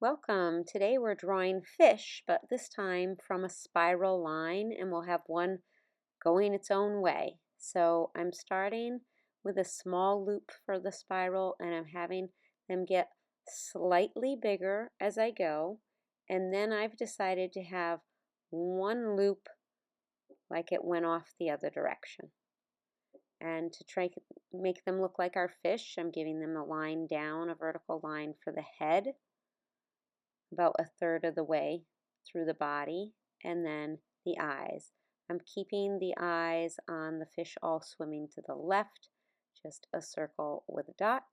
Welcome. Today we're drawing fish, but this time from a spiral line, and we'll have one going its own way. So I'm starting with a small loop for the spiral, and I'm having them get slightly bigger as I go. And then I've decided to have one loop like it went off the other direction. And to try to make them look like our fish, I'm giving them a line down, a vertical line for the head, about a third of the way through the body, and then the eyes. I'm keeping the eyes on the fish all swimming to the left, just a circle with a dot.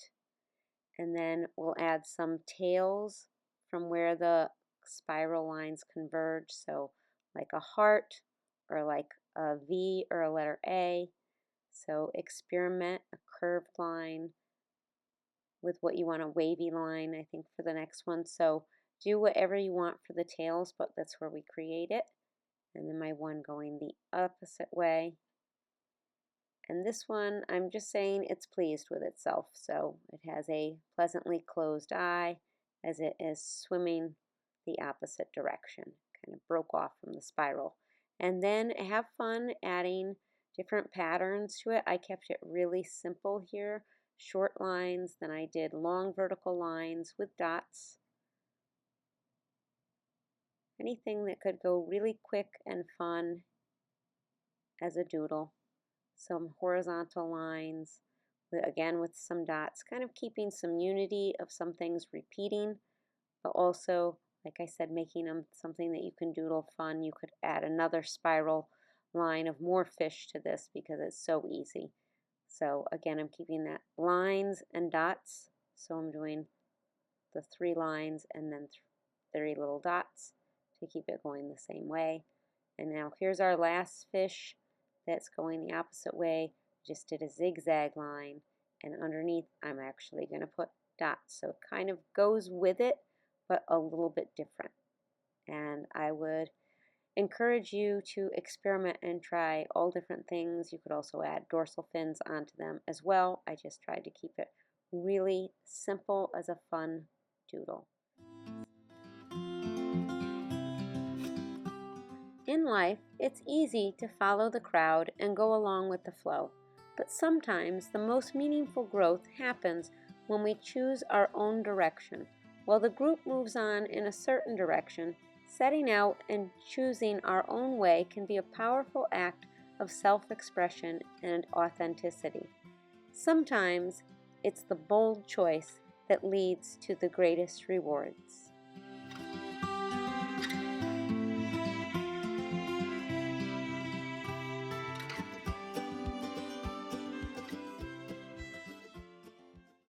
And then we'll add some tails from where the spiral lines converge, so like a heart or like a V or a letter A. So experiment a curved line with what you want, a wavy line, I think, for the next one. So do whatever you want for the tails, but that's where we create it. And then my one going the opposite way. And this one, I'm just saying it's pleased with itself. So it has a pleasantly closed eye as it is swimming the opposite direction. Kind of broke off from the spiral. And then have fun adding different patterns to it. I kept it really simple here. Short lines, then I did long vertical lines with dots. Anything that could go really quick and fun as a doodle. Some horizontal lines, again with some dots, kind of keeping some unity of some things repeating, but also, like I said, making them something that you can doodle fun. You could add another spiral line of more fish to this because it's so easy. So again, I'm keeping that lines and dots. So I'm doing the 3 lines and then 3 little dots to keep it going the same way. And now here's our last fish that's going the opposite way. Just did a zigzag line, and underneath I'm actually going to put dots. So it kind of goes with it, but a little bit different. And I would encourage you to experiment and try all different things. You could also add dorsal fins onto them as well. I just tried to keep it really simple as a fun doodle. In life, it's easy to follow the crowd and go along with the flow, but sometimes the most meaningful growth happens when we choose our own direction. While the group moves on in a certain direction, setting out and choosing our own way can be a powerful act of self-expression and authenticity. Sometimes it's the bold choice that leads to the greatest rewards.